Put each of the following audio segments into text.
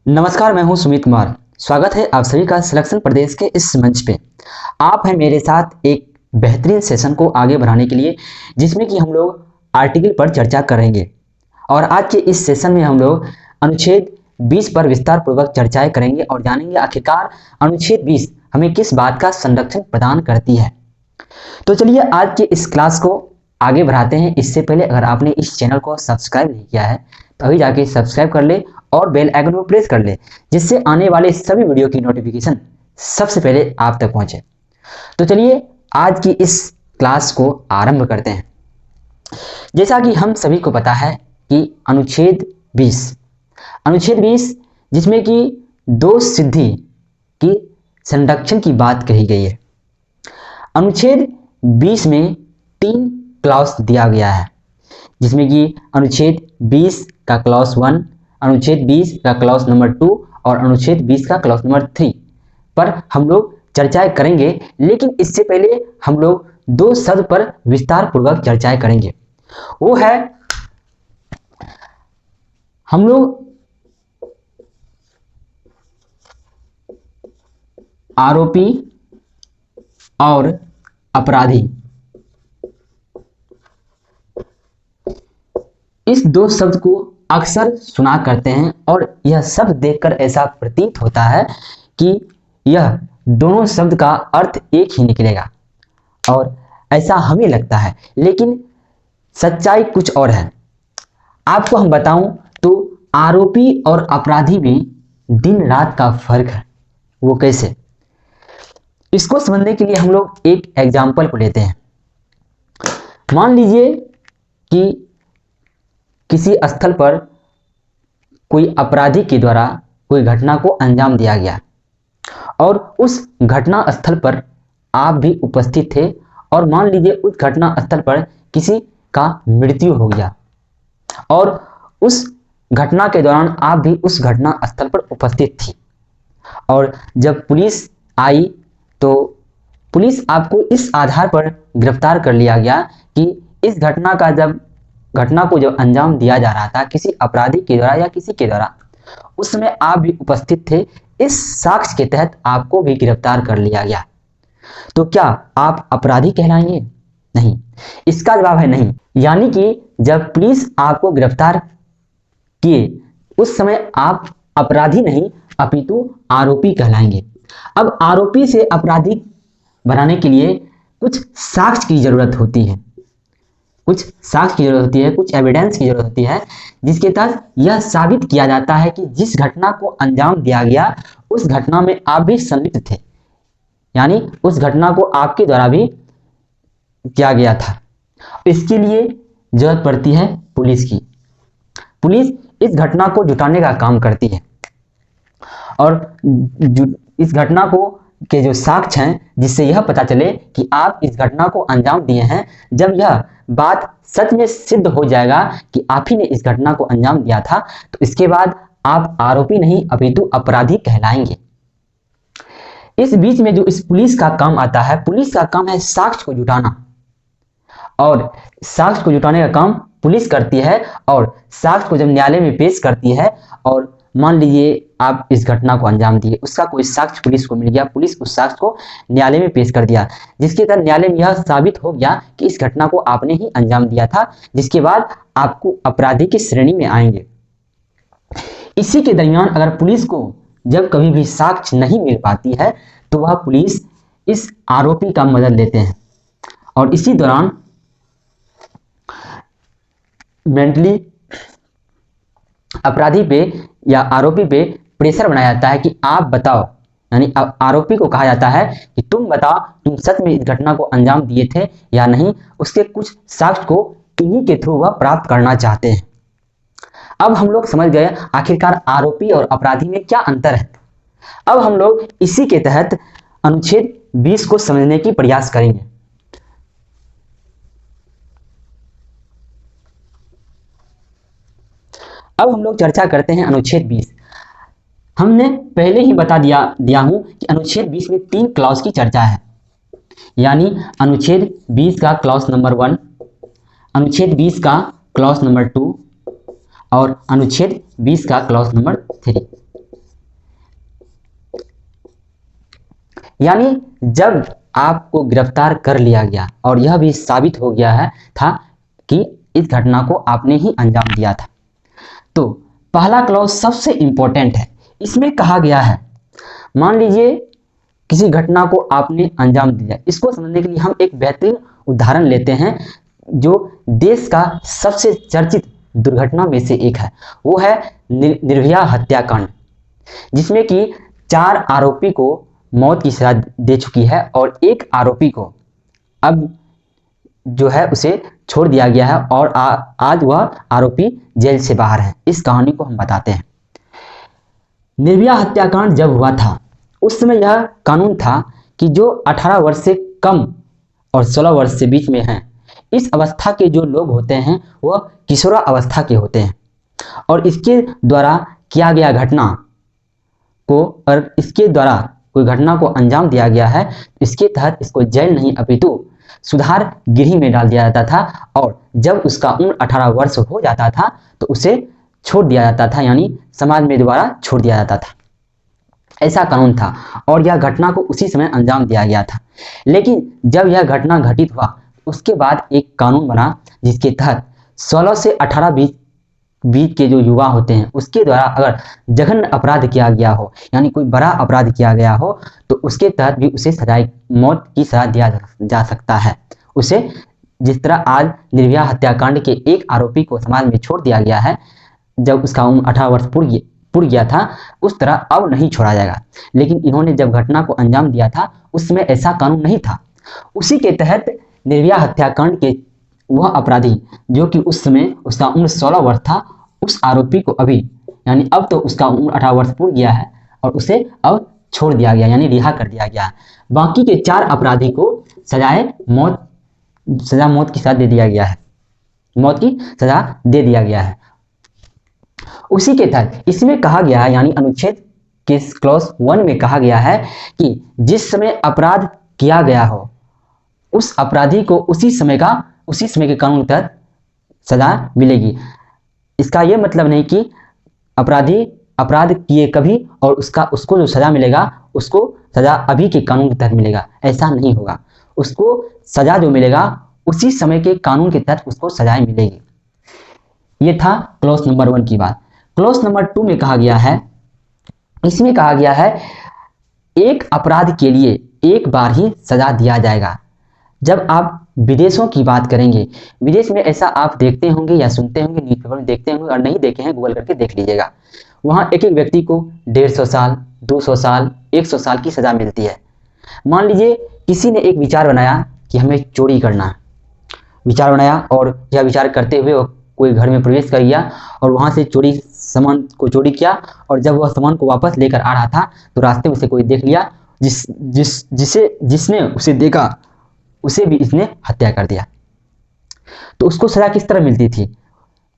नमस्कार, मैं हूं सुमित कुमार। स्वागत है आप सभी का सिलेक्शन प्रदेश के इस मंच पे। आप हैं मेरे साथ एक बेहतरीन सेशन को आगे बढ़ाने के लिए, जिसमें कि हम लोग आर्टिकल पर चर्चा करेंगे। और आज के इस सेशन में हम लोग अनुच्छेद 20 पर विस्तार पूर्वक चर्चाएं करेंगे और जानेंगे आखिरकार अनुच्छेद 20 हमें किस बात का संरक्षण प्रदान करती है। तो चलिए आज के इस क्लास को आगे बढ़ाते हैं। इससे पहले अगर आपने इस चैनल को सब्सक्राइब नहीं किया है तो अभी जाके सब्सक्राइब कर ले और बेल आइकन को प्रेस कर ले, जिससे आने वाले सभी वीडियो की नोटिफिकेशन सबसे पहले आप तक पहुंचे। तो चलिए आज की इस क्लास को आरंभ करते हैं। जैसा कि हम सभी को पता है कि अनुच्छेद 20 जिसमें कि दो सिद्धि की संरक्षण की बात कही गई है। अनुच्छेद 20 में 3 क्लॉज दिया गया है, जिसमें कि अनुच्छेद 20 का क्लॉज 1, अनुच्छेद 20 का क्लॉज नंबर 2 और अनुच्छेद 20 का क्लॉज नंबर 3 पर हम लोग चर्चाएं करेंगे। लेकिन इससे पहले हम लोग दो शब्द पर विस्तार पूर्वक चर्चाएं करेंगे। वो है, हम लोग आरोपी और अपराधी, इस दो शब्द को अक्सर सुना करते हैं और यह शब्द देखकर ऐसा प्रतीत होता है कि यह दोनों शब्द का अर्थ एक ही निकलेगा, और ऐसा हमें लगता है, लेकिन सच्चाई कुछ और है। आपको हम बताऊं तो आरोपी और अपराधी में दिन रात का फर्क है। वो कैसे? इसको समझने के लिए हम लोग एक एग्जाम्पल को लेते हैं। मान लीजिए कि किसी स्थल पर कोई अपराधी के द्वारा कोई घटना को अंजाम दिया गया और उस घटना स्थल पर आप भी उपस्थित थे, और मान लीजिए उस घटना स्थल पर किसी का मृत्यु हो गया और उस घटना के दौरान आप भी उस घटना स्थल पर उपस्थित थी। और जब पुलिस आई तो पुलिस आपको इस आधार पर गिरफ्तार कर लिया गया कि इस घटना को जब अंजाम दिया जा रहा था किसी अपराधी के द्वारा या किसी के द्वारा, उस समय आप भी उपस्थित थे। इस साक्ष्य के तहत आपको भी गिरफ्तार कर लिया गया। तो क्या आप अपराधी कहलाएंगे? नहीं। इसका जवाब है नहीं। यानी कि जब पुलिस आपको गिरफ्तार किए उस समय आप अपराधी नहीं अपितु आरोपी कहलाएंगे। अब आरोपी से अपराधी बनाने के लिए कुछ साक्ष्य की जरूरत होती है, कुछ एविडेंस की जरूरत होती है, जिसके तहत यह साबित किया जाता है कि जिस घटना को अंजाम दिया गया उस घटना में आप भी संलिप्त थे, यानी उस घटना को आपके द्वारा भी किया गया था। इसके लिए जरूरत पड़ती है पुलिस की। पुलिस इस घटना को जुटाने का काम करती है और इस घटना को के जो साक्ष्य हैं, जिससे यह पता चले कि आप इस घटना को अंजाम दिए हैं, जब यह बात सच में सिद्ध हो जाएगा कि आप ही ने इस घटना को अंजाम दिया था, तो इसके बाद आप आरोपी नहीं अपितु अपराधी कहलाएंगे। इस बीच में जो इस पुलिस का काम आता है, पुलिस का काम है साक्ष्य को जुटाना, और साक्ष्य को जुटाने का काम पुलिस करती है। और साक्ष्य को जब न्यायालय में पेश करती है, और मान लीजिए आप इस घटना को अंजाम दिए, उसका कोई साक्ष्य पुलिस को मिल गया, पुलिस उस साक्ष्य को न्यायालय में पेश कर दिया, जिसके तहत न्यायालय में यह साबित हो गया कि इस घटना को आपने ही अंजाम दिया था, जिसके बाद आपको अपराधी की श्रेणी में आएंगे। इसी के दरमियान अगर पुलिस को जब कभी भी साक्ष्य नहीं मिल पाती है तो वह पुलिस इस आरोपी का मदद लेते हैं, और इसी दौरान मेंटली अपराधी पे या आरोपी पे प्रेशर बनाया जाता है कि आप बताओ, यानी आरोपी को कहा जाता है कि तुम बताओ, तुम सच में इस घटना को अंजाम दिए थे या नहीं। उसके कुछ साक्ष्य को इन्हीं के थ्रू वह प्राप्त करना चाहते हैं। अब हम लोग समझ गए आखिरकार आरोपी और अपराधी में क्या अंतर है। अब हम लोग इसी के तहत अनुच्छेद 20 को समझने की प्रयास करेंगे। अब हम लोग चर्चा करते हैं अनुच्छेद 20। हमने पहले ही बता दिया हूं कि अनुच्छेद 20 में 3 क्लॉज की चर्चा है, यानी अनुच्छेद 20 का क्लॉज नंबर 1, अनुच्छेद 20 का क्लॉज नंबर 2 और अनुच्छेद 20 का क्लॉज नंबर 3। यानी जब आपको गिरफ्तार कर लिया गया और यह भी साबित हो गया था कि इस घटना को आपने ही अंजाम दिया था। तो पहला क्लॉज सबसे इंपॉर्टेंट है। इसमें कहा गया है, मान लीजिए किसी घटना को आपने अंजाम दिया। इसको समझने के लिए हम एक बेहतरीन उदाहरण लेते हैं जो देश का सबसे चर्चित दुर्घटना में से एक है। वो है निर्भया हत्याकांड, जिसमें कि 4 आरोपी को मौत की सजा दे चुकी है और एक आरोपी को अब जो है उसे छोड़ दिया गया है और आज वह आरोपी जेल से बाहर है। इस कहानी को हम बताते हैं। निर्भया हत्याकांड जब हुआ था उस समय यह कानून था कि जो 18 वर्ष से कम और 16 वर्ष से बीच में हैं, इस अवस्था के जो लोग होते हैं वह किशोरा अवस्था के होते हैं और इसके द्वारा किया गया घटना को और इसके द्वारा कोई घटना को अंजाम दिया गया है, इसके तहत इसको जेल नहीं अपितु सुधार गृह में डाल दिया जाता था और जब उसका उम्र 18 वर्ष हो जाता था तो उसे छोड़ दिया जाता था, यानी समाज में दोबारा छोड़ दिया जाता था। ऐसा कानून था और यह घटना को उसी समय अंजाम दिया गया था। लेकिन जब यह घटना घटित हुआ उसके बाद एक कानून बना जिसके तहत 16 से 18 बीच के जो युवा होते हैं उसके द्वारा अगर जघन्य अपराध किया गया हो, यानी कोई बड़ा अपराध किया गया हो, तो उसके तहत भी उसे सजाए मौत की सजा दिया जा सकता है। उसे जिस तरह आज निर्भया हत्याकांड के एक आरोपी को समाज में छोड़ दिया गया है जब उसका उम्र 18 वर्ष पूर्ण गया था, उस तरह अब नहीं छोड़ा जाएगा। लेकिन इन्होंने जब घटना को अंजाम दिया था उस समय ऐसा कानून नहीं था। उसी के तहत निर्भया हत्याकांड के वह अपराधी जो कि उस समय उसका उम्र 16 वर्ष था, उस आरोपी को अभी यानी अब तो उसका उम्र 18 वर्ष पूर्ण गया है और उसे अब छोड़ दिया गया, यानी रिहा कर दिया गया। बाकी के 4 अपराधी को मौत की सजा दे दिया गया है, मौत की सजा दे दिया गया है। उसी के तहत इसमें कहा गया है, यानी अनुच्छेद के क्लॉज 1 में कहा गया है कि जिस समय अपराध किया गया हो उस अपराधी को उसी समय के कानून के तहत सजा मिलेगी। इसका यह मतलब नहीं कि अपराधी अपराध किए कभी और उसको जो सजा मिलेगा उसको सजा अभी के कानून के तहत मिलेगा, ऐसा नहीं होगा। उसको सजा जो मिलेगा उसी समय के कानून के तहत उसको सजाएं मिलेगी। ये था क्लॉज नंबर 1 की बात। क्लॉज नंबर 2 में कहा गया है, इसमें कहा गया है एक अपराध के लिए एक बार ही सजा दिया जाएगा। जब आप विदेशों की बात करेंगे, विदेश में ऐसा आप देखते होंगे या सुनते होंगे, न्यूज़पेपर में देखते होंगे, और नहीं देखे हैं गूगल करके देख लीजिएगा। वहाँ एक एक व्यक्ति को 150 साल, 200 साल, 100 साल की सजा मिलती है। मान लीजिए किसी ने एक विचार बनाया कि हमें चोरी करना है, विचार बनाया और यह विचार करते हुए वो कोई घर में प्रवेश कर गया और वहाँ से सामान को चोरी किया और जब वह सामान को वापस लेकर आ रहा था तो रास्ते में उसे कोई देख लिया, जिसने उसे देखा उसे भी इसने हत्या कर दिया। तो उसको सजा किस तरह मिलती थी?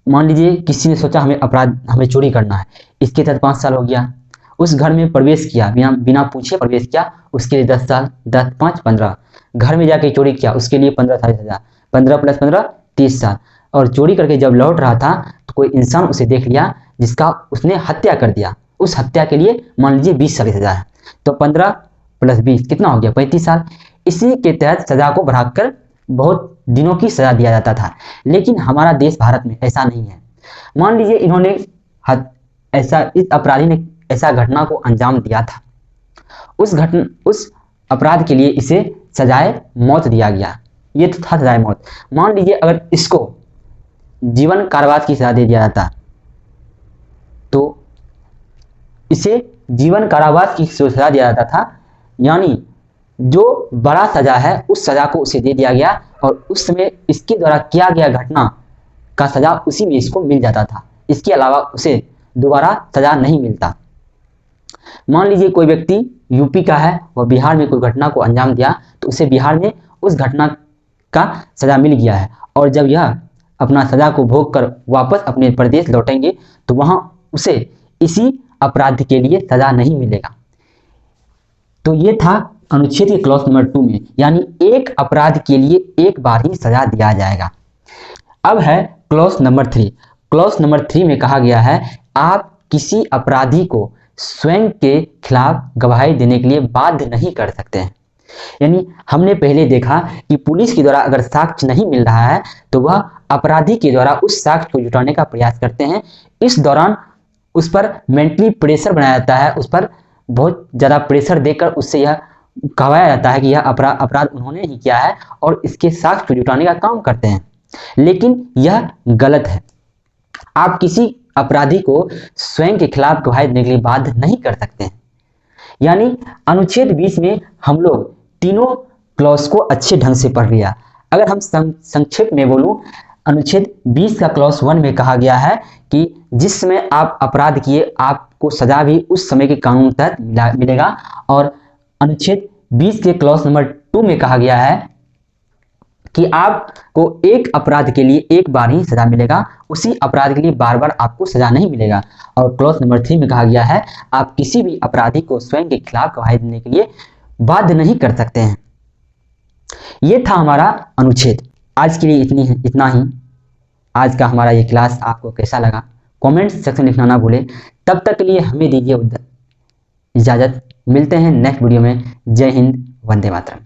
मान लीजिए किसी ने सोचा हमें चोरी करना है, इसके तहत 5 साल हो गया। उस घर में प्रवेश किया, बिना पूछे प्रवेश किया, उसके लिए 10 साल, 10, 5, 15। घर में जाके चोरी किया, उसके लिए 15 साल सजा, 15 + 15 30 साल। और चोरी करके जब लौट रहा था तो कोई इंसान उसे देख लिया जिसका उसने हत्या कर दिया, उस हत्या के लिए मान लीजिए 20 साल की सजा है, तो 15 + 20 कितना हो गया? 35 साल। इसी के तहत सजा को बढ़ाकर बहुत दिनों की सजा दिया जाता था। लेकिन हमारा देश भारत में ऐसा नहीं है। मान लीजिए इस अपराधी ने ऐसा घटना को अंजाम दिया था, उस अपराध के लिए इसे सजाए मौत दिया गया। ये तो था सजाए मौत। मान लीजिए अगर इसको जीवन कारावास की सजा दे दिया जाता तो इसे जीवन कारावास की सजा दिया जाता था, यानी जो बड़ा सजा है उस सजा को उसे दे दिया गया और उस समय इसके द्वारा किया गया घटना का सजा उसी में इसको मिल जाता था। इसके अलावा उसे दोबारा सजा नहीं मिलता। मान लीजिए कोई व्यक्ति यूपी का है, वह बिहार में कोई घटना को अंजाम दिया तो उसे बिहार में उस घटना का सजा मिल गया है और जब यह अपना सजा को भोग कर वापस अपने प्रदेश लौटेंगे तो वहां उसे इसी अपराध के लिए सजा नहीं मिलेगा। तो ये था अनुच्छेद के क्लॉज नंबर 2 में, यानी एक अपराध के लिए एक बार ही सजा दिया जाएगा। अब है क्लॉज नंबर 3। क्लॉज नंबर 3 में कहा गया है आप किसी अपराधी को स्वयं के खिलाफ गवाही देने के लिए बाध्य नहीं कर सकते हैं। यानी हमने पहले देखा कि पुलिस के द्वारा अगर साक्ष्य नहीं मिल रहा है तो वह अपराधी के द्वारा उस साक्ष्य को जुटाने का प्रयास करते हैं। इस दौरान उस पर मेंटली प्रेशर बनाया जाता है, उस पर बहुत ज़्यादा प्रेशर देकर उससे यह कहवाया जाता है कि यह अपराध उन्होंने ही किया है और इसके साक्ष्य को जुटाने का काम करते हैं। लेकिन यह गलत है। आप किसी अपराधी को स्वयं के खिलाफ गवाही देने के लिए बाध्य नहीं कर सकते हैं। यानी अनुच्छेद 20 में हम लोग तीनों क्लॉज को अच्छे ढंग से पढ़ लिया। अगर हम संक्षेप में बोलूं, अनुच्छेद 20 का क्लॉज 1 में कहा गया है कि जिस समय आप अपराध किए आपको सजा भी उस समय के कानून के तहत मिलेगा, और अनुच्छेद 20 के क्लॉज नंबर 2 में कहा गया है कि आपको एक अपराध के लिए एक बार ही सजा मिलेगा, उसी अपराध के लिए बार बार आपको सजा नहीं मिलेगा। और क्लॉज नंबर 3 में कहा गया है आप किसी भी अपराधी को स्वयं के खिलाफ गवाही देने के लिए बाध्य नहीं कर सकते हैं। यह था हमारा अनुच्छेद। आज के लिए इतना ही। आज का हमारा ये क्लास आपको कैसा लगा कमेंट सेक्शन में लिखना ना भूलें। तब तक के लिए हमें दीजिए इजाज़त। मिलते हैं नेक्स्ट वीडियो में। जय हिंद, वंदे मातरम।